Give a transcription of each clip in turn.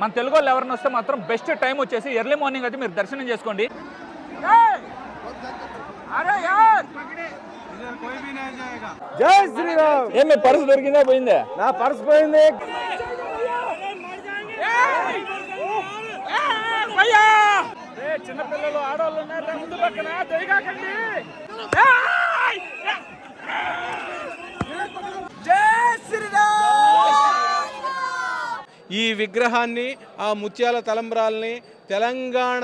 మన తెలుగు వాళ్ళు ఎవరైనా వస్తే మాత్రం బెస్ట్ టైం వచ్చేసి ఎర్లీ మార్నింగ్ అయితే మీరు దర్శనం చేసుకోండి. జై శ్రీరామ్. ఏం మీ పర్సు దొరికిందా పోయిందే? నా పర్సు పోయింది. చిన్నపిల్లలు ఆడవాళ్ళు ఉన్నారు ముందు పక్కన దయగాకండి. ఈ విగ్రహాన్ని ఆ ముత్యాల తలంబ్రాల్ని తెలంగాణ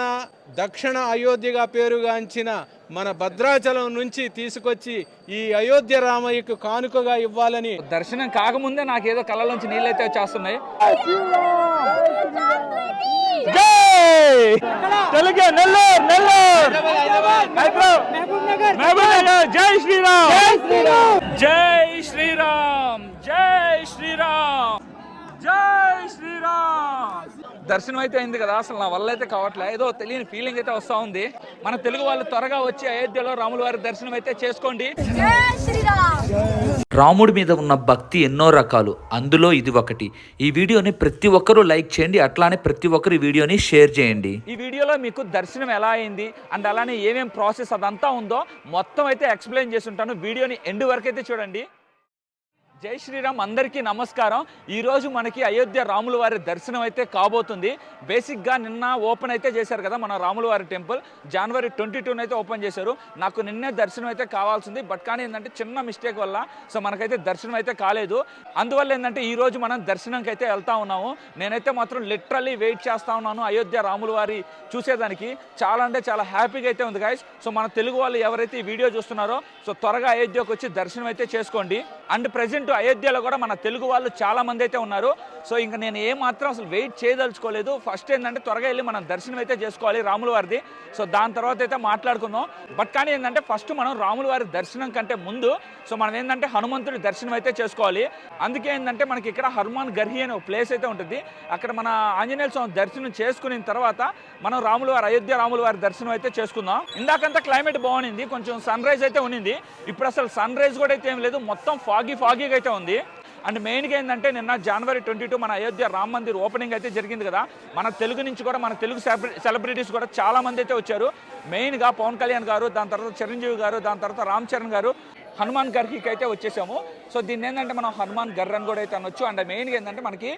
దక్షిణ అయోధ్యగా పేరుగాంచిన మన భద్రాచలం నుంచి తీసుకొచ్చి ఈ అయోధ్య రామయ్యకు కానుకగా ఇవ్వాలని దర్శనం కాకముందే నాకేదో కళ్ళలోంచి నీళ్ళైతే వచ్చేస్తున్నాయి. తెలుగే నెల్లూరు నెల్లూరు జై శ్రీరామ్ జై శ్రీరామ్ జై శ్రీరామ్ జై శ్రీరామ్. దర్శనం అయితే అయింది కదా, అసలు నా వల్ల అయితే కావట్లే, ఏదో తెలియని ఫీలింగ్ అయితే వస్తూ ఉంది. మన తెలుగు వాళ్ళు త్వరగా వచ్చి అయోధ్యలో రాముల వారి దర్శనం అయితే చేసుకోండి. రాముడి మీద ఉన్న భక్తి ఎన్నో రకాలు, అందులో ఇది ఒకటి. ఈ వీడియోని ప్రతి ఒక్కరూ లైక్ చేయండి, అట్లానే ప్రతి ఒక్కరు ఈ వీడియోని షేర్ చేయండి. ఈ వీడియోలో మీకు దర్శనం ఎలా అయింది అండ్ అలానే ఏమేం ప్రాసెస్ అదంతా ఉందో మొత్తం అయితే ఎక్స్ప్లెయిన్ చేసి ఉంటాను. వీడియోని ఎండ్ వరకు అయితే చూడండి. జై శ్రీరామ్, అందరికీ నమస్కారం. ఈరోజు మనకి అయోధ్య రాముల వారి దర్శనం అయితే కాబోతుంది. బేసిక్గా నిన్న ఓపెన్ అయితే చేశారు కదా మన రాముల వారి టెంపుల్, జనవరి 22 అయితే ఓపెన్ చేశారు. నాకు నిన్నే దర్శనం అయితే కావాల్సింది, బట్ కానీ ఏంటంటే చిన్న మిస్టేక్ వల్ల సో మనకైతే దర్శనం అయితే కాలేదు. అందువల్ల ఏంటంటే ఈరోజు మనం దర్శనంకి అయితే వెళ్తా ఉన్నాము. నేనైతే మాత్రం లిటరల్లీ వెయిట్ చేస్తూ ఉన్నాను అయోధ్య రాముల వారి చూసేదానికి. చాలా అంటే చాలా హ్యాపీగా అయితే ఉంది గైస్. సో మన తెలుగు వాళ్ళు ఎవరైతే ఈ వీడియో చూస్తున్నారో సో త్వరగా అయోధ్యకు వచ్చి దర్శనం అయితే చేసుకోండి. అండ్ ప్రెజెంట్ అయోధ్యలో కూడా మన తెలుగు వాళ్ళు చాలా మంది అయితే ఉన్నారు. సో ఇంకా నేను ఏమాత్రం అసలు వెయిట్ చేయదలుచుకోలేదు. ఫస్ట్ ఏంటంటే త్వరగా వెళ్ళి మనం దర్శనం అయితే చేసుకోవాలి రాముల వారిది. సో దాని తర్వాత అయితే మాట్లాడుకుందాం. బట్ కానీ ఏంటంటే ఫస్ట్ మనం రాముల వారి దర్శనం కంటే ముందు సో మనం ఏంటంటే హనుమంతుడి దర్శనం అయితే చేసుకోవాలి. అందుకే ఏంటంటే మనకి ఇక్కడ హనుమాన్ గర్హి అనే ఒక ప్లేస్ అయితే ఉంటుంది. అక్కడ మన ఆంజనేయ స్వామి దర్శనం చేసుకున్న తర్వాత మనం రాముల వారి అయోధ్య రాముల వారి దర్శనం అయితే చేసుకుందాం. ఇందాకంతా క్లైమేట్ బాగుంది, కొంచెం సన్ రైజ్ అయితే ఉన్నింది. ఇప్పుడు అసలు సన్ రైజ్ కూడా అయితే ఏం లేదు, మొత్తం ఫాగీగా అయితే ఉంది. అండ్ మెయిన్గా ఏంటంటే నిన్న జనవరి 22 మన అయోధ్య రామ మందిర్ ఓపెనింగ్ అయితే జరిగింది కదా. మన తెలుగు నుంచి కూడా మన తెలుగు సెలబ్రిటీస్ కూడా చాలా మంది అయితే వచ్చారు. మెయిన్గా పవన్ కళ్యాణ్ గారు, దాని తర్వాత చిరంజీవి గారు, దాని తర్వాత రామ్ చరణ్ గారు హనుమాన్ గర్హికి అయితే వచ్చేసాము. సో దీన్ని ఏంటంటే మనం హనుమాన్ గర్ అని కూడా అయితే అనొచ్చు. అండ్ మెయిన్గా ఏంటంటే మనకి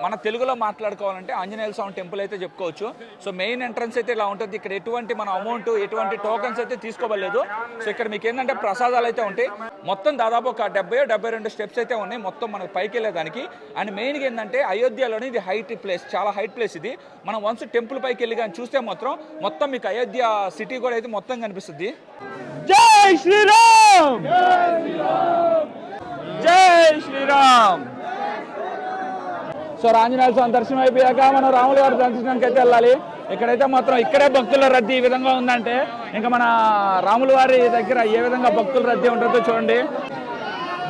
మన తెలుగులో మాట్లాడుకోవాలంటే ఆంజనేయ స్వామి టెంపుల్ అయితే చెప్పుకోవచ్చు. సో మెయిన్ ఎంట్రన్స్ అయితే ఇలా ఉంటుంది. ఇక్కడ ఎటువంటి మన అమౌంట్ ఎటువంటి టోకన్స్ అయితే తీసుకోవలేదు. సో ఇక్కడ మీకు ఏంటంటే ప్రసాదాలు అయితే ఉంటాయి. మొత్తం దాదాపు ఒక 72 స్టెప్స్ అయితే ఉన్నాయి మొత్తం మనకు పైకి వెళ్ళేదానికి. అండ్ మెయిన్గా ఏంటంటే అయోధ్యలోని ఇది హైట్ ప్లేస్, చాలా హైట్ ప్లేస్ ఇది. మనం వన్స్ టెంపుల్ పైకి వెళ్ళి కానీ చూస్తే మొత్తం మీకు అయోధ్య సిటీ కూడా అయితే మొత్తం కనిపిస్తుంది. జై శ్రీరామ్ జై శ్రీరామ్. సో ఆంజనేయ స్వామి దర్శనం అయిపోయాక మనం రాముల వారి దర్శనానికి అయితే వెళ్ళాలి. ఇక్కడైతే మాత్రం ఇక్కడే భక్తుల రద్దీ ఈ విధంగా ఉందంటే ఇంకా మన రాముల వారి దగ్గర ఏ విధంగా భక్తుల రద్దీ ఉంటుందో చూడండి.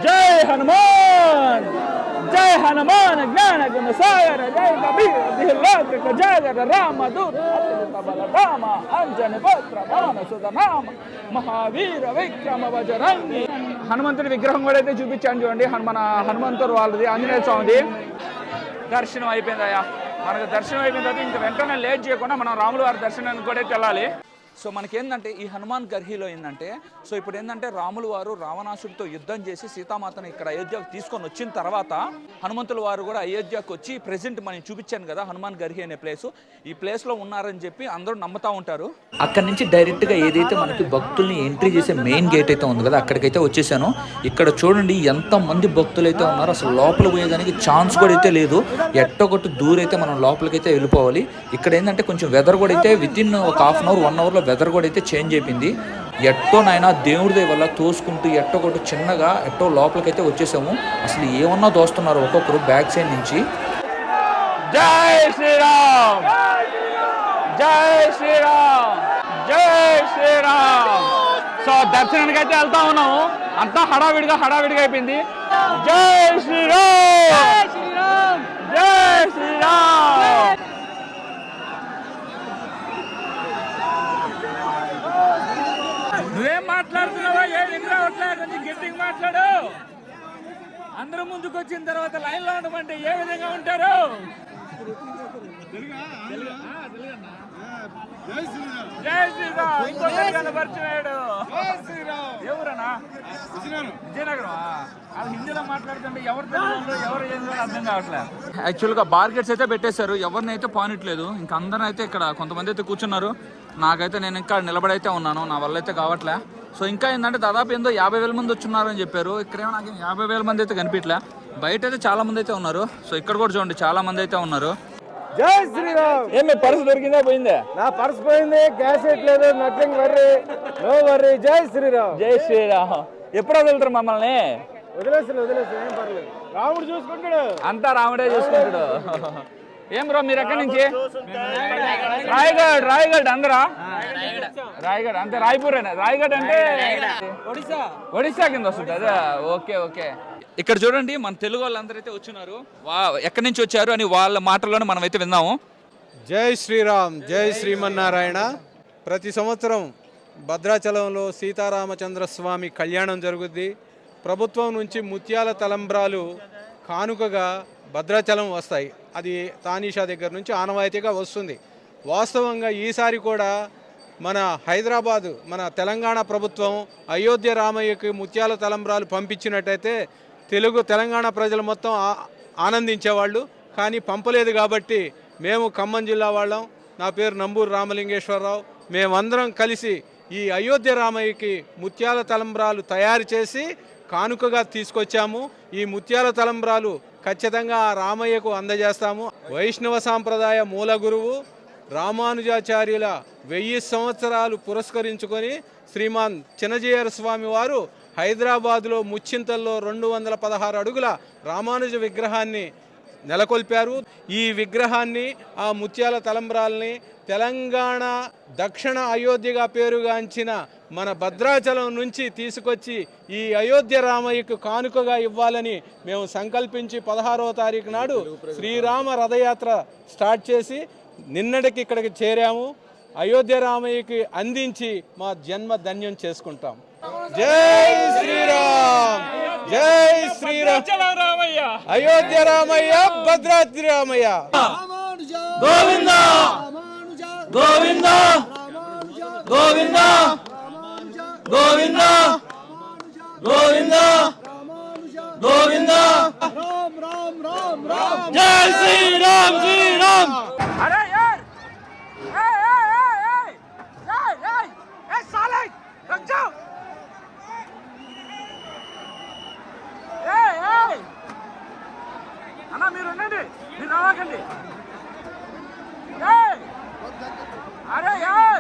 జై హనుమాన్ జై హనుమాన్ జ్ఞాన గుణ సాగర జై కబీర జయ రామదూత బలరామ అంజని పుత్ర పవన సుత నామ మహావీర విక్రమ బజరంగి. హనుమంతుడి విగ్రహం కూడా అయితే చూపించాను చూడండి. మన హనుమంతుడు వాళ్ళది ఆంజనేయ స్వామిది. దర్శనం అయిపోయిందయ్యా, మనకు దర్శనం అయిపోయిన తర్వాత ఇంకా వెంటనే లేట్ చేయకుండా మనం రాముల వారి దర్శనానికి కూడా వెళ్ళాలి. సో మనకేందంటే ఈ హనుమాన్ గర్హిలో ఏంటంటే సో ఇప్పుడు ఏంటంటే రాముల వారు రావణాసుడితో యుద్ధం చేసి సీతామాతను ఇక్కడ అయోధ్యకు తీసుకొని వచ్చిన తర్వాత హనుమంతుల వారు కూడా అయోధ్యకు వచ్చి ప్రెసెంట్ మనం చూపించాను కదా హనుమాన్ గర్హి అనే ప్లేస్, ఈ ప్లేస్లో ఉన్నారని చెప్పి అందరూ నమ్ముతూ ఉంటారు. అక్కడ నుంచి డైరెక్ట్గా ఏదైతే మనకి భక్తుల్ని ఎంట్రీ చేసే మెయిన్ గేట్ అయితే ఉంది కదా అక్కడికైతే వచ్చేసాను. ఇక్కడ చూడండి ఎంతమంది భక్తులు అయితే ఉన్నారు. అసలు లోపల పోయేదానికి ఛాన్స్ కూడా అయితే లేదు. ఎట్టొకటి దూరైతే మనం లోపలికైతే వెళ్ళిపోవాలి. ఇక్కడ ఏంటంటే కొంచెం వెదర్ కూడా అయితే వితిన్ ఒక హాఫ్ అన్ అవర్ 1 అవర్లో వెదర్ కూడా అయితే చేంజ్ అయిపోయింది. ఎట్టో నాయన దేవుడి దయ వల్ల తోసుకుంటూ ఎట్టొకటి చిన్నగా ఎట్టో లోపలికైతే వచ్చేసాము. అసలు ఏమన్నా దోస్తున్నారు ఒక్కొక్కరు బ్యాక్ సైడ్ నుంచి. జై శ్రీరామ్ జై శ్రీరామ్ జై శ్రీరామ్. సో దర్శనానికి అయితే వెళ్తా ఉన్నాము, అంతా హడావిడిగా అయిపోయింది. జై శ్రీరామ్ జై శ్రీరామ్ జై శ్రీరామ్. నువ్వేం మాట్లాడుతున్నావా? ఏం రావట్లే, కొంచెం గట్టిగా మాట్లాడు. అందరూ ముందుకు వచ్చిన తర్వాత లైన్లో ఉండమంటే ఏ విధంగా ఉంటారు? జై శ్రీరామ్. ఇంకో తెలుగు పరిచయాడు. ఎవరన్నా? విజయనగరం. అది హిందీలో మాట్లాడుతుంటే ఎవరు తెలుగు ఎవరు ఏందో అర్థం కావట్లేదు. యాక్చువల్గా బార్గెట్స్ అయితే పెట్టేశారు, ఎవరిని అయితే పానిట్లేదు. ఇంకా అందరూ అయితే ఇక్కడ కొంతమంది అయితే కూర్చున్నారు. నాకైతే నేను ఇంకా నిలబడైతే ఉన్నాను, నా వల్ల అయితే కావట్లే. సో ఇంకా ఏంటంటే దాదాపు ఏందో 50,000 మంది వచ్చున్నారని చెప్పారు. ఇక్కడేమో నాకు 50,000 మంది అయితే కనిపించలే. బయట అయితే చాలా మంది అయితే ఉన్నారు. సో ఇక్కడ కూడా చూడండి చాలా మంది అయితే ఉన్నారు. జై శ్రీరామ్. ఏమి పర్సు దొరికిందా పోయిందే? నా పర్స్ పోయింది, క్యాష్ లేదు, నథింగ్ వర్రీ, నో వర్రీ. జై శ్రీరామ్. జై శ్రీరామ్. ఎప్పుడు వదులుతారు మమ్మల్ని? వదిలేసి ఏం పర్లేదు, రాముడు చూసుకుంటాడు. అంతా రాముడే చూసుకుంటాడు. ఏం బ్రో మీరు ఎక్కడి నుంచి? రాయగఢ్ అందరా? రాయగఢ్ అంటే రాయ్పూరేనా? రాయగఢ్ అంటే ఒడిశా కింద వస్తుంది అదే. Okay okay. ఇక్కడ చూడండి మన తెలుగు వాళ్ళందరూ అయితే వచ్చినారు. ఎక్కడి నుంచి వచ్చారు అని వాళ్ళ మాటల్లోనే మనం అయితే విన్నాము. జై శ్రీరామ్, జై శ్రీమన్నారాయణ. ప్రతి సంవత్సరం భద్రాచలంలో సీతారామచంద్ర స్వామి కళ్యాణం జరుగుద్ది. ప్రభుత్వం నుంచి ముత్యాల తలంబ్రాలు కానుకగా భద్రాచలం వస్తాయి. అది తానీషా దగ్గర నుంచి ఆనవాయితీగా వస్తుంది. వాస్తవంగా ఈసారి కూడా మన హైదరాబాదు, మన తెలంగాణ ప్రభుత్వం అయోధ్య రామయ్యకి ముత్యాల తలంబ్రాలు పంపించినట్టయితే తెలంగాణ ప్రజలు మొత్తం ఆనందించేవాళ్ళు. కానీ పంపలేదు కాబట్టి మేము ఖమ్మం జిల్లా వాళ్ళం, నా పేరు నంబూరు రామలింగేశ్వరరావు, మేమందరం కలిసి ఈ అయోధ్య రామయ్యకి ముత్యాల తలంబ్రాలు తయారు చేసి కానుకగా తీసుకొచ్చాము. ఈ ముత్యాల తలంబ్రాలు ఖచ్చితంగా ఆ రామయ్యకు అందజేస్తాము. వైష్ణవ సాంప్రదాయ మూల గురువు రామానుజాచార్యుల 1000 సంవత్సరాలు పురస్కరించుకొని శ్రీమాన్ చిన్నజీయర్ స్వామి వారు హైదరాబాదులో ముచ్చింతల్లో 216 అడుగుల రామానుజ విగ్రహాన్ని నెలకొల్పారు. ఈ విగ్రహాన్ని, ఆ ముత్యాల తలంబ్రాల్ని తెలంగాణ దక్షిణ అయోధ్యగా పేరుగాంచిన మన భద్రాచలం నుంచి తీసుకొచ్చి ఈ అయోధ్య రామయ్యకు కానుకగా ఇవ్వాలని మేము సంకల్పించి 16వ తారీఖు నాడు శ్రీరామ రథయాత్ర స్టార్ట్ చేసి నిన్నటికి ఇక్కడికి చేరాము. అయోధ్య రామయ్యకి అందించి మా జన్మ ధన్యం చేసుకుంటాం. జై శ్రీరామ్, జై శ్రీరామ్. అయోధ్య రామయ్య, భద్రాద్రి రామయ్య. గోవింద గోవింద గోవింద గోవింద గోవింద గోవింద. జై శ్రీరామ్, శ్రీరామ్. అరే యార్, సాలే రక్ జాओ. అన్నా మీరు ఉండండి, మీరు రావకండి. अरे यार,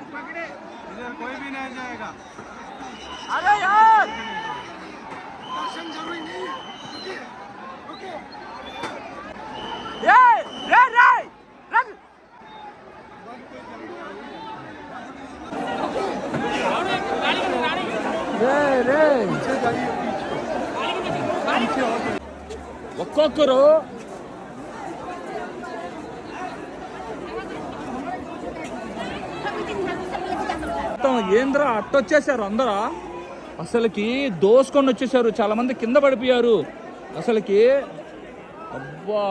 इधर कोई भी नहीं जाएगा. अरे यार, दर्शन जरूरी नहीं है. ओके. ये रे रे रन. रे ఒక్కొక్కరు ఏంద్రా అట్టొచ్చేసారు అందరా, అసలుకి దోసుకొని వచ్చేసారు. చాలా మంది కింద పడిపోయారు అసలుకి. అబ్బా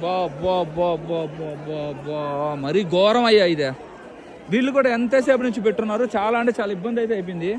బా బా బా బా బా బా బా మరీ ఘోరం అయ్యా ఇదే. వీళ్ళు కూడా ఎంతసేపు నుంచి పెట్టున్నారు, చాలా అంటే చాలా ఇబ్బంది అయితే అయిపోయింది.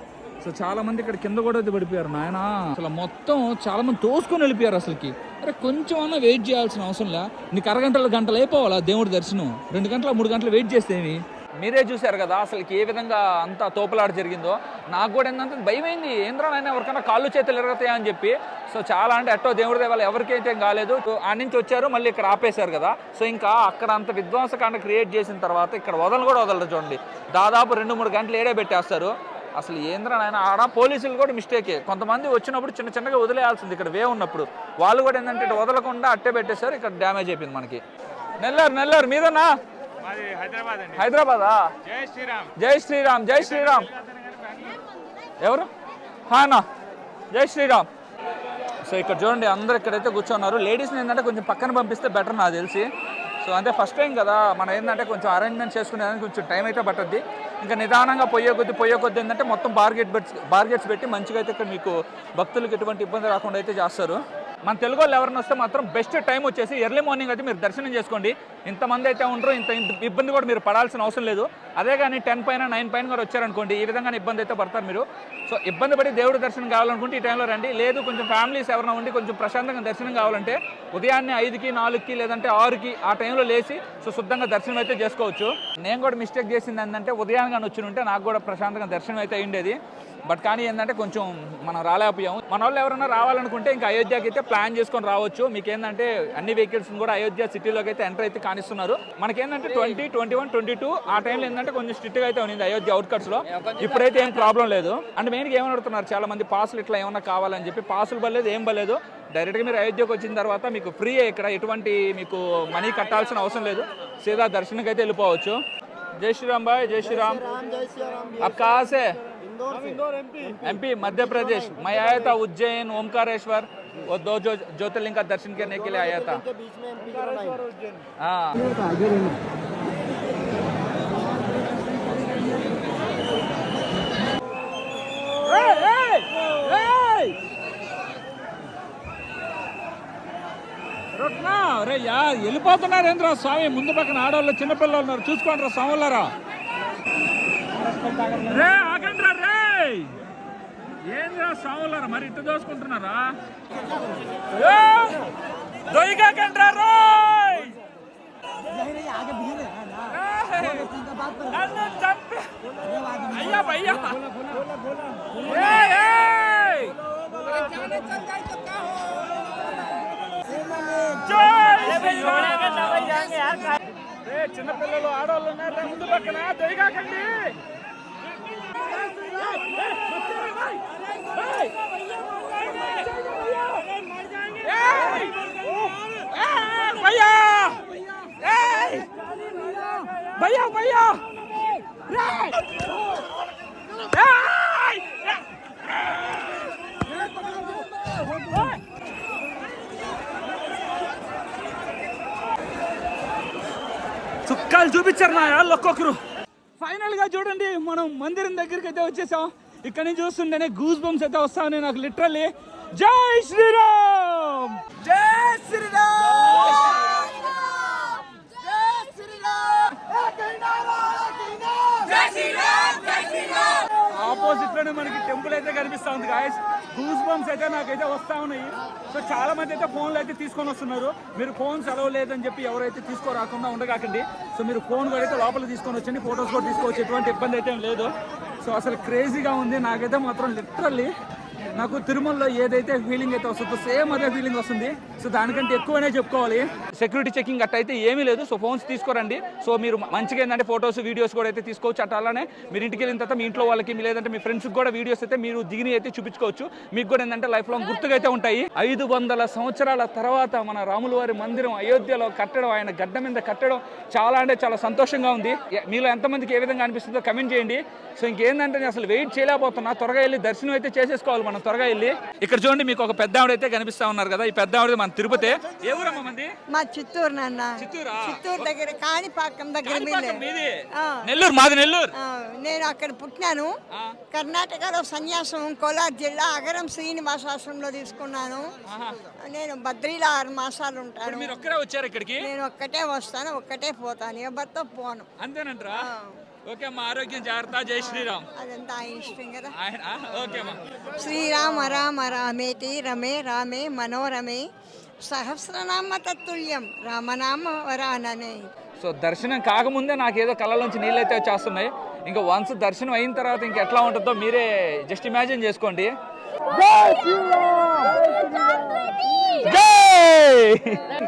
సో చాలా మంది ఇక్కడ కింద కూడా అయితే పడిపోయారు నాయన. అసలు మొత్తం చాలా మంది తోసుకొని వెళ్ళిపోయారు అసలుకి. అరే కొంచెం అన్నా వెయిట్ చేయాల్సిన అవసరం లే. నీకు గంటలు అయిపోవాలా దేవుడి దర్శనం? 2 గంటలు 3 గంటలు వెయిట్ చేస్తేమి? మీరే చూశారు కదా అసలుకి ఏ విధంగా అంతా తోపులాట జరిగిందో. నాకు కూడా ఏంటంటే భయమైంది, ఏంద్రా నాయన ఎవరికైనా కాళ్ళు చేతులు ఎరగతాయా అని చెప్పి. సో చాలా అంటే అట్టో దేవుడి దేవాళ్ళు ఎవరికైతే కాలేదు. ఆ నుంచి వచ్చారు, మళ్ళీ ఇక్కడ ఆపేశారు కదా. సో ఇంకా అక్కడ అంత విధ్వంసకాండ క్రియేట్ చేసిన తర్వాత ఇక్కడ వదలరు చూడండి. దాదాపు 2-3 గంటలు ఏడే పెట్టేస్తారు. అసలు ఏంద్రా నాయన, ఆడ పోలీసులు కూడా మిస్టేకే. కొంతమంది వచ్చినప్పుడు చిన్నగా వదిలేయాల్సింది, ఇక్కడ వే ఉన్నప్పుడు వాళ్ళు కూడా ఏంటంటే వదలకుండా అట్టే పెట్టేశారు. ఇక్కడ డ్యామేజ్ అయిపోయింది మనకి. నెల్లూరు మీదన్నా? హైదరాబాదా? జై శ్రీరామ్, జై శ్రీరామ్. ఎవరు? హానా, జై శ్రీరామ్. సో ఇక్కడ చూడండి అందరు ఇక్కడైతే కూర్చున్నారు. లేడీస్ని ఏంటంటే కొంచెం పక్కన పంపిస్తే బెటర్ నాకు తెలిసి. సో అంటే ఫస్ట్ టైం కదా మనం ఏంటంటే కొంచెం అరేంజ్మెంట్ చేసుకునేదానికి కొంచెం టైం అయితే పట్టద్ది. ఇంకా నిదానంగా పోయే కొద్ది ఏంటంటే మొత్తం బార్గెట్స్ పెట్టి మంచిగా అయితే ఇక్కడ మీకు భక్తులకు ఎటువంటి ఇబ్బంది రాకుండా అయితే చేస్తారు. మన తెలుగు వాళ్ళు ఎవరైనా వస్తే మాత్రం బెస్ట్ టైం వచ్చేసి ఎర్లీ మార్నింగ్ అయితే మీరు దర్శనం చేసుకోండి. ఇంతమంది అయితే ఉండరు, ఇంత ఇబ్బంది కూడా మీరు పడాల్సిన అవసరం లేదు. అదే కానీ 10 పైన 9 పైన కూడా వచ్చారనుకోండి ఈ విధంగా ఇబ్బంది అయితే పడతారు మీరు. సో ఇబ్బంది పడి దేవుడి దర్శనం కావాలనుకుంటే ఈ టైంలో రండి. లేదు కొంచెం ఫ్యామిలీస్ ఎవరైనా ఉండి కొంచెం ప్రశాంతంగా దర్శనం కావాలంటే ఉదయాన్నే 5కి 4కి లేదంటే 6కి ఆ టైంలో లేచి సో శుద్ధంగా దర్శనం అయితే చేసుకోవచ్చు. నేను కూడా మిస్టేక్ చేసింది ఏంటంటే ఉదయాన్నే వచ్చి ఉంటే నాకు కూడా ప్రశాంతంగా దర్శనం అయితే అయ్యిండేది. బట్ కానీ ఏంటంటే కొంచెం మనం రాలేకపోయాము. మన వాళ్ళు ఎవరైనా రావాలనుకుంటే ఇంకా అయోధ్యకి అయితే ప్లాన్ చేసుకొని రావచ్చు. మీకు ఏంటంటే అన్ని వెహికల్స్ కూడా అయోధ్య సిటీలోకి అయితే ఎంటర్ అయితే కానిస్తున్నారు. మనకేంటంటే 20, 21, 22 ఆ టైంలో ఏంటంటే కొంచెం స్ట్రిక్ట్గా అయితే ఉంది అయోధ్య అవుట్కట్స్లో. ఇప్పుడైతే ఏం ప్రాబ్లం లేదు. అంటే మెయిన్గా ఏమని అడుగుతున్నారు చాలా మంది పాసులు ఇట్లా ఏమన్నా కావాలని చెప్పి. పాసులు పర్లేదు, ఏం పర్లేదు. డైరెక్ట్గా మీరు అయోధ్యకు వచ్చిన తర్వాత మీకు ఫ్రీ, ఇక్కడ ఎటువంటి మీకు మనీ కట్టాల్సిన అవసరం లేదు. సీదా దర్శనంకి అయితే వెళ్ళిపోవచ్చు. జై శ్రీరామ్ భాయ్, జై శ్రీరామ్. आप कहाँ से? एमपी मध्य प्रदेश. मैं आया था उज्जैन, ओमकारेश्वर, वो 2 ज्योतिर्लिंग का दर्शन करने के लिए आया था. हाँ అరే యార్ వెళ్ళిపోతున్నారు ఏంద్రా స్వామి. ముందు పక్కన ఆడవాళ్ళు చిన్నపిల్లలు ఉన్నారు, చూసుకోండి రా స్వాములారా. రే ఆగండి రే, ఏంద్రా స్వాములారా మరి ఇట్టు దోసుకుంటున్నారా? దొయ్యకండి రా రోయ్, నన్ను చంపే అయ్యా భయ్యా. చిన్నపిల్లలు ఆడవాళ్ళు ఉన్నారు ముందు పక్కన, దయగాకండి. భయ్యా భయ్యా భయ్యా చుక్కాలు చూపించారు నా వాళ్ళు ఒక్కొక్కరు. ఫైనల్ గా చూడండి మనం మందిరం దగ్గరికి అయితే వచ్చేసాం. ఇక్కడ నుంచి చూస్తుంటేనే గూస్ బంప్స్ అయితే వస్తాయి నాకు లిటరల్లీ. జై శ్రీరామ్, జై శ్రీరామ్, జై శ్రీరామ్. ఆపోజిట్ లోనే మనకి టెంపుల్ అయితే కనిపిస్తా ఉంది గాయస్. గూస్ బంప్స్ అయితే నాకైతే వస్తా ఉన్నాయి. సో చాలా మంది అయితే ఫోన్లు అయితే తీసుకొని వస్తున్నారు. మీరు ఫోన్స్ అలవ్ లేదని చెప్పి ఎవరైతే తీసుకోరాకుండా ఉండగాకండి. సో మీరు ఫోన్ కూడా అయితే లోపల తీసుకొని వచ్చండి, ఫొటోస్ కూడా తీసుకోవచ్చు, ఎటువంటి ఇబ్బంది అయితే లేదు. సో అసలు క్రేజీగా ఉంది. నాకైతే మాత్రం లిటరల్లీ నాకు తిరుమలలో ఏదైతే ఫీలింగ్ అయితే వస్తుందో సేమ్ అదే ఫీలింగ్ వస్తుంది. సో దానికంటే ఎక్కువనే చెప్పుకోవాలి. సెక్యూరిటీ చెకింగ్ అట్ట అయితే ఏమీ లేదు. So phones తీసుకోరండి. సో మీరు మంచిగా ఏంటంటే ఫొటోస్ వీడియోస్ కూడా అయితే తీసుకోవచ్చు. అట్లా అలానే మీరు ఇంటికి వెళ్ళిన తర్వాత మీ ఇంట్లో వాళ్ళకి లేదంటే మీ ఫ్రెండ్స్కి కూడా వీడియోస్ అయితే మీరు దిగిని అయితే చూపించుకోవచ్చు. మీకు కూడా ఏంటంటే లైఫ్ లాంగ్ గుర్తుగా అయితే ఉంటాయి. 500 సంవత్సరాల తర్వాత మన రాముల వారి మందిరం అయోధ్యలో కట్టడం, ఆయన గడ్డ మీద కట్టడం చాలా అంటే చాలా సంతోషంగా ఉంది. మీలో ఎంతమందికి ఏ విధంగా అనిపిస్తుందో కమెంట్ చేయండి. సో ఇంకేంటంటే నేను అసలు వెయిట్ చేయలేకపోతున్నా. త్వరగా వెళ్ళి దర్శనం అయితే చేసేసుకోవాలి మనం త్వరగా వెళ్ళి. ఇక్కడ చూడండి మీకు ఒక పెద్ద ఆవిడ అయితే కనిపిస్తా ఉన్నారు కదా. ఈ పెద్ద ఆవిడ మన తిరుపతి. ఏ ఊరమ్మా మంది? మా చిత్తూరు నాన్న. చిత్తూరా? చిత్తూరు దగ్గర కాణిపాకం దగ్గర మీది? నెల్లూరు. మాది నెల్లూరు. నేను అక్కడ పుట్టినాను. కర్ణాటకలో సన్యాసం కోలార్ జిల్లా అగరం శ్రీనివాసాశ్రమంలో తీసుకున్నాను. నేను బద్రీలో 6 మాసాలు ఉంటాను. మీరు ఒక్కరే వచ్చారు ఇక్కడికి? నేను ఒక్కటే వస్తాను, ఒక్కటే పోతాను, ఎవరితో పోను. అంతేనంటారా? ఓకే అమ్మా, ఆరోగ్యం జాగ్రత్త. జై శ్రీరామ్. అదంతా ఆయన ఇష్టం కదా. ఓకే అమ్మా. శ్రీరామ రామ రామేతి రమే రామే మనోరమే సహస్రనామ తత్తుల్యం రామనామ వరాననే. సో దర్శనం కాకముందే నాకేదో కళ్ళలోంచి నీళ్ళు అయితే వచ్చేస్తున్నాయి. ఇంకా వన్స్ దర్శనం అయిన తర్వాత ఇంకా ఎట్లా ఉంటుందో మీరే జస్ట్ ఇమాజిన్ చేసుకోండి.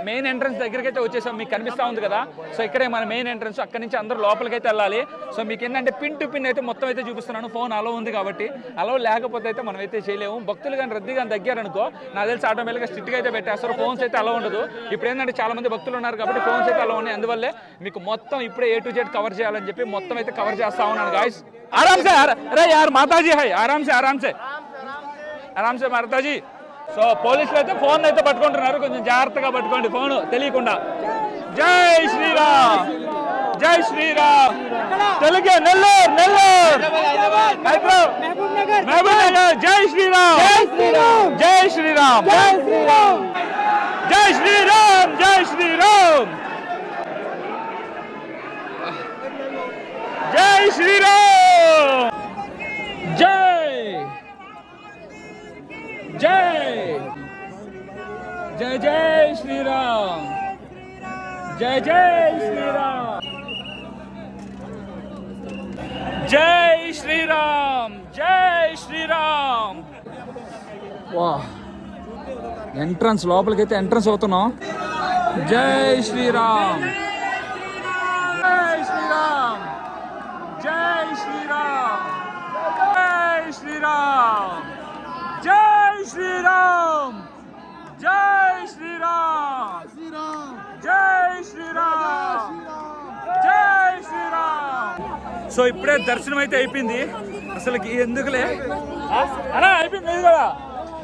మెయిన్ ఎంట్రన్స్ దగ్గరికి అయితే వచ్చేసాం. మీకు కనిపిస్తా ఉంది కదా. సో ఇక్కడే మన మెయిన్ ఎంట్రన్స్. అక్కడి నుంచి అందరూ లోపలికి అయితే వెళ్ళాలి. సో మీకు ఏంటంటే పిన్ టు పిన్ అయితే మొత్తం అయితే చూపిస్తున్నాను. ఫోన్ అలో ఉంది కాబట్టి. అలో లేకపోతే అయితే మనం అయితే చేయలేము. భక్తులు కానీ రద్దీ కానీ తగ్గారనుకో నాకు తెలిసి ఆటోమేటిక్గా స్ట్రిక్ట్గా అయితే పెట్టేస్తారు. ఫోన్స్ అయితే అలో ఉండదు. ఇప్పుడు ఏంటంటే చాలా మంది భక్తులు ఉన్నారు కాబట్టి ఫోన్స్ అయితే అలో ఉన్నాయి. అందువల్లే మీకు మొత్తం ఇప్పుడే A to Z కవర్ చేయాలని చెప్పి మొత్తం అయితే కవర్ చేస్తా ఉన్నాను గాయస్. ఆరామ్సే. అరే యార్ మాతాజీ హై. ఆరామ్సే ఆరామ్సే ఆరామ్సే మాతాజీ. సో పోలీసులు అయితే ఫోన్ అయితే పట్టుకుంటున్నారు. కొంచెం జాగ్రత్తగా పట్టుకోండి ఫోన్ తెలియకుండా. జై శ్రీరామ్, జై శ్రీరామ్. తెలుగే నెల్లూరు, నెల్లూరు, మహబూబ్ నగర్. జై శ్రీరామ్, జై శ్రీరామ్, జై శ్రీరామ్. శ్రీరామ్ జై జై జై జై శ్రీరామ్ జై జై శ్రీరామ్ జై శ్రీరామ్ జై శ్రీరామ్. వా ఎంట్రన్స్ లోపలికైతే ఎంట్రన్స్ అవుతున్నాం. జై శ్రీరామ్ జై శ్రీరామ్ జై శ్రీరామ్ జై శ్రీరామ్ జై శ్రీరామ్ జై శ్రీరామ్ జై శ్రీరామ్ జై శ్రీరామ్. సో ఇప్పుడే దర్శనం అయితే అయిపోయింది. అసలుకి ఎందుకులే అలా అయిపోయింది కదా.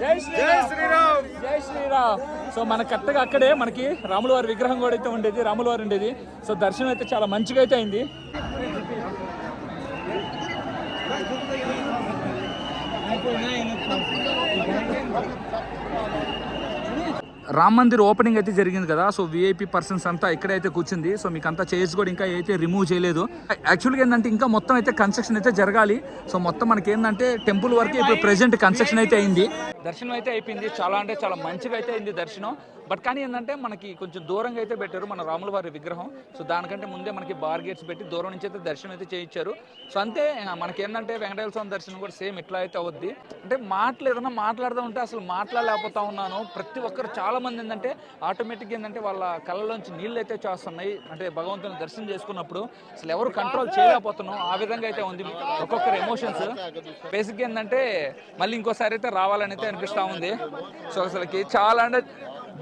జై శ్రీరామ్ జై శ్రీరామ్. సో మన కరెక్ట్గా అక్కడే మనకి రాముల వారి విగ్రహం కూడా అయితే ఉండేది, రాముల వారు ఉండేది. సో దర్శనం అయితే చాలా మంచిగా అయితే అయింది. రామ్ మందిర్ ఓపెనింగ్ అయితే జరిగింది కదా. సో విఐపి పర్సన్స్ అంతా ఇక్కడైతే కూర్చుంది. సో మీకు అంతా చైర్స్ కూడా ఇంకా అయితే రిమూవ్ చేయలేదు. యాక్చువల్గా ఏంటంటే ఇంకా మొత్తం అయితే కన్స్ట్రక్షన్ అయితే జరగాలి. సో మొత్తం మనకి ఏంటంటే టెంపుల్ వరకు ఇప్పుడు ప్రెసెంట్ కన్స్ట్రక్షన్ అయితే అయింది. దర్శనం అయితే అయిపోయింది. చాలా అంటే చాలా మంచిగా అయితే అయింది దర్శనం. బట్ కానీ ఏంటంటే మనకి కొంచెం దూరంగా అయితే పెట్టారు మన రాముల వారి విగ్రహం. సో దానికంటే ముందే మనకి బార్ గేట్స్ పెట్టి దూరం నుంచి అయితే దర్శనం అయితే చేయించారు. సో అంతే మనకి ఏంటంటే వెంకటేశ్వర స్వామి దర్శనం కూడా సేమ్ ఇట్లా అయితే అవుద్ది. అంటే ఏదైనా మాట్లాడుతూ ఉంటే అసలు మాట్లాడలేకపోతా ఉన్నాను. ప్రతి ఒక్కరు చాలా మంది ఏంటంటే ఆటోమేటిక్గా ఏంటంటే వాళ్ళ కళ్ళలోంచి నీళ్ళు అయితే చేస్తున్నాయి. అంటే భగవంతుని దర్శనం చేసుకున్నప్పుడు అసలు ఎవరు కంట్రోల్ చేయలేకపోతున్నాం. ఆ విధంగా అయితే ఉంది ఒక్కొక్కరు ఎమోషన్స్. బేసిక్గా ఏంటంటే మళ్ళీ ఇంకోసారి అయితే రావాలని అయితే అనిపిస్తూ ఉంది. సో అసలుకి చాలా అంటే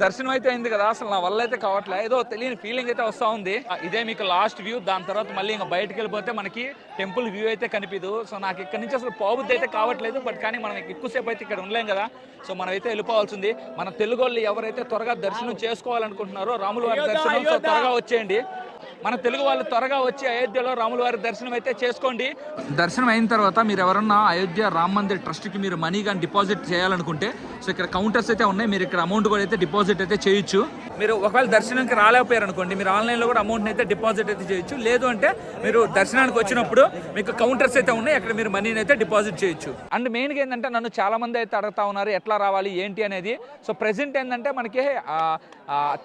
దర్శనం అయితే అయింది కదా, అసలు నా వల్ల అయితే కావట్లే. ఏదో తెలియని ఫీలింగ్ అయితే వస్తూ ఉంది. ఇదే మీకు లాస్ట్ వ్యూ. దాని తర్వాత మళ్ళీ ఇంకా బయటకు వెళ్ళిపోతే మనకి టెంపుల్ వ్యూ అయితే కనిపించదు. సో నాకు ఇక్కడ నుంచి అసలు పోబుద్ది అయితే కావట్లేదు. బట్ కానీ మనం ఎక్కువసేపు అయితే ఇక్కడ ఉండలేం కదా. సో మనం అయితే వెళ్ళిపోవాల్సింది. మన తెలుగు వాళ్ళు ఎవరైతే త్వరగా దర్శనం చేసుకోవాలనుకుంటున్నారో రాముల వారి దర్శనం, సో త్వరగా వచ్చేయండి. మన తెలుగు వాళ్ళు త్వరగా వచ్చి అయోధ్యలో రాముల వారి దర్శనం అయితే చేసుకోండి. దర్శనం అయిన తర్వాత మీరు ఎవరన్నా అయోధ్య రామ్ మందిర్ ట్రస్ట్కి మీరు మనీ కానీ డిపాజిట్ చేయాలనుకుంటే సో ఇక్కడ కౌంటర్స్ అయితే ఉన్నాయి. మీరు ఇక్కడ అమౌంట్ కూడా అయితే డిపాజిట్ అయితే చేయొచ్చు. మీరు ఒకవేళ దర్శనానికి రాలేకపోయారు అనుకోండి, మీరు ఆన్లైన్లో కూడా అమౌంట్ అయితే డిపాజిట్ అయితే చేయొచ్చు. లేదు అంటే మీరు దర్శనానికి వచ్చినప్పుడు మీకు కౌంటర్స్ అయితే ఉన్నాయి, అక్కడ మీరు మనీని అయితే డిపాజిట్ చేయొచ్చు. అండ్ మెయిన్గా ఏంటంటే నన్ను చాలా మంది అయితే అడుగుతా ఉన్నారు ఎట్లా రావాలి ఏంటి అనేది. సో ప్రెసెంట్ ఏంటంటే మనకి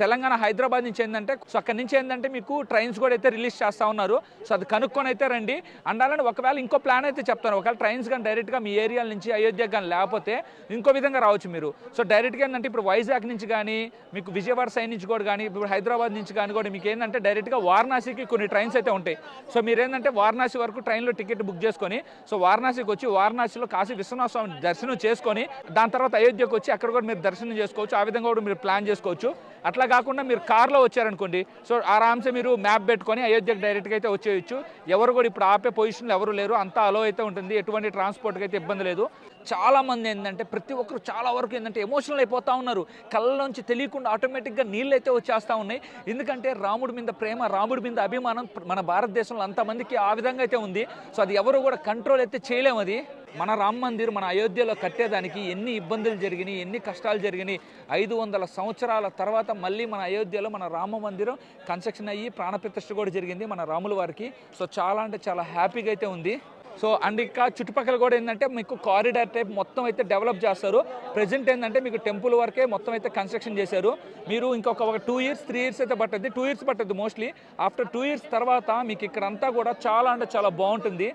తెలంగాణ హైదరాబాద్ నుంచి ఏంటంటే సో అక్కడ నుంచి ఏంటంటే మీకు ట్రైన్స్ కూడా అయితే రిలీజ్ చేస్తూ ఉన్నారు. సో అది కనుక్కొని అయితే రండి. అండ్ అలానే ఒకవేళ ఇంకో ప్లాన్ అయితే చెప్తాను. ఒకవేళ ట్రైన్స్ కానీ డైరెక్ట్గా మీ ఏరియా నుంచి అయోధ్యకు కానీ లేకపోతే ఇంకో విధంగా రావచ్చు మీరు. సో డైరెక్ట్గా ఏంటంటే ఇప్పుడు వైజాగ్ నుంచి కానీ మీకు విజయవాడ సైడ్ నుంచి కూడా కానీ ఇప్పుడు హైదరాబాద్ నుంచి కానీ కూడా మీకు ఏంటంటే డైరెక్ట్గా వారణాసికి కొన్ని ట్రైన్స్ అయితే ఉంటాయి. సో మీరు ఏంటంటే వారణాసి వరకు ట్రైన్లో టికెట్ బుక్ చేసుకొని సో వారణాసికి వచ్చి వారణాసిలో కాశీ విశ్వనాథ స్వామి దర్శనం చేసుకొని దాని తర్వాత అయోధ్యకు వచ్చి అక్కడ కూడా మీరు దర్శనం చేసుకోవచ్చు. ఆ విధంగా కూడా మీరు ప్లాన్ చేసుకోవచ్చు. అట్లా కాకుండా మీరు కార్లో వచ్చారనుకోండి, సో ఆరామ్సే మీరు మ్యాప్ పెట్టుకొని అయోధ్యకు డైరెక్ట్గా అయితే వచ్చేయచ్చు. ఎవరు కూడా ఇప్పుడు ఆపే పొజిషన్లో ఎవరు లేరు. అంతా అలో అయితే ఉంటుంది. ఎటువంటి ట్రాన్స్పోర్ట్కి అయితే ఇబ్బంది లేదు. చాలామంది ఏంటంటే ప్రతి ఒక్కరు చాలా వరకు ఏంటంటే ఎమోషనల్ అయిపోతూ ఉన్నారు. కళ్ళలోంచి తెలియకుండా ఆటోమేటిక్గా నీళ్ళు అయితే వచ్చేస్తూ ఉన్నాయి. ఎందుకంటే రాముడి మీద ప్రేమ, రాముడి మీద అభిమానం మన భారతదేశంలో అంతమందికి ఆ విధంగా అయితే ఉంది. సో అది ఎవరు కూడా కంట్రోల్ అయితే చేయలేము. అది మన రామ్ మందిర్ మన అయోధ్యలో కట్టేదానికి ఎన్ని ఇబ్బందులు జరిగినాయి, ఎన్ని కష్టాలు జరిగినాయి. 500 సంవత్సరాల తర్వాత మళ్ళీ మన అయోధ్యలో మన రామ మందిరం కన్స్ట్రక్షన్ అయ్యి ప్రాణప్రతిష్ఠ కూడా జరిగింది మన రాముల వారికి. సో చాలా అంటే చాలా హ్యాపీగా అయితే ఉంది. సో అండ్ ఇంకా చుట్టుపక్కల కూడా ఏంటంటే మీకు కారిడార్ టైప్ మొత్తం అయితే డెవలప్ చేస్తారు. ప్రజెంట్ ఏంటంటే మీకు టెంపుల్ వరకే మొత్తం అయితే కన్స్ట్రక్షన్ చేశారు. మీరు ఇంకొక 2 years 3 years అయితే పట్టద్ది. 2 years పట్టద్దు మోస్ట్లీ. ఆఫ్టర్ 2 years తర్వాత మీకు ఇక్కడ అంతా కూడా చాలా అంటే చాలా బాగుంటుంది.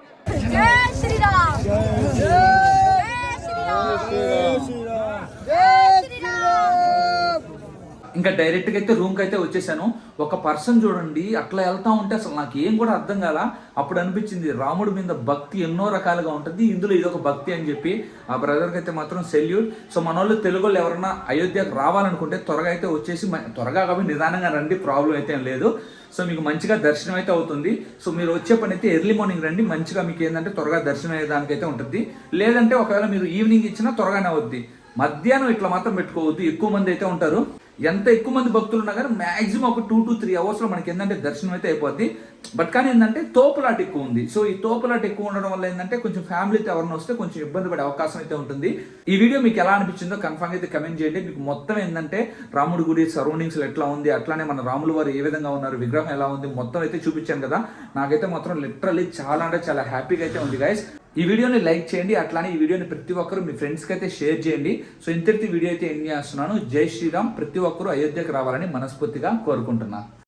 జై శ్రీరామ్ జై శ్రీరామ్ జై శ్రీరామ్. ఇంకా డైరెక్ట్గా అయితే రూమ్కి అయితే వచ్చేసాను. ఒక పర్సన్ చూడండి అట్లా వెళ్తా ఉంటే అసలు నాకు ఏం కూడా అర్థం కాల. అప్పుడు అనిపించింది రాముడి మీద భక్తి ఎన్నో రకాలుగా ఉంటుంది, ఇందులో ఇదొక భక్తి అని చెప్పి. ఆ బ్రదర్కి అయితే మాత్రం సెల్యూట్. సో మన వాళ్ళు తెలుగు వాళ్ళు ఎవరైనా అయోధ్యకు రావాలనుకుంటే త్వరగా అయితే వచ్చేసి త్వరగా కాబట్టి నిదానంగా రండి, ప్రాబ్లం అయితే ఏం లేదు. సో మీకు మంచిగా దర్శనం అయితే అవుతుంది. సో మీరు వచ్చే పని అయితే ఎర్లీ మార్నింగ్ రండి. మంచిగా మీకు ఏంటంటే త్వరగా దర్శనం అయ్యేదానికైతే ఉంటుంది. లేదంటే ఒకవేళ మీరు ఈవినింగ్ ఇచ్చినా త్వరగానే అవుద్ది. మధ్యాహ్నం ఇట్లా మాత్రం పెట్టుకోవద్దు, ఎక్కువ మంది అయితే ఉంటారు. ఎంత ఎక్కువ మంది భక్తులు ఉన్నా కానీ మాక్సిమం ఒక 2 to 3 అవర్స్లో మనకి ఏంటంటే దర్శనం అయితే అయిపోద్ది. బట్ కానీ ఏంటంటే తోపులాట ఎక్కువ ఉంది. సో ఈ తోపులాట ఎక్కువ ఉండడం వల్ల ఏంటంటే కొంచెం ఫ్యామిలీతో ఎవరైనా వస్తే కొంచెం ఇబ్బంది పడే అవకాశం అయితే ఉంటుంది. ఈ వీడియో మీకు ఎలా అనిపించిందో కన్ఫర్మ్ అయితే కమెంట్ చేయండి. మీకు మొత్తం ఏంటంటే రాముడి గుడి సరౌండింగ్స్ ఎట్లా ఉంది, అట్లానే మన రాముల వారు ఏ విధంగా ఉన్నారు, విగ్రహం ఎలా ఉంది, మొత్తం అయితే చూపించాను కదా. నాకైతే మాత్రం లిటరల్లీ చాలా అంటే చాలా హ్యాపీగా అయితే ఉంది గైస్. ఈ వీడియోని లైక్ చేయండి, అట్లానే ఈ వీడియోని ప్రతి ఒక్కరు మీ ఫ్రెండ్స్కి అయితే షేర్ చేయండి. సో ఇంతటి వీడియో అయితే ఎండ్ చేస్తున్నాను. జై శ్రీరామ్. ప్రతి ఒక్కరు అయోధ్యకు రావాలని మనస్ఫూర్తిగా కోరుకుంటున్నాను.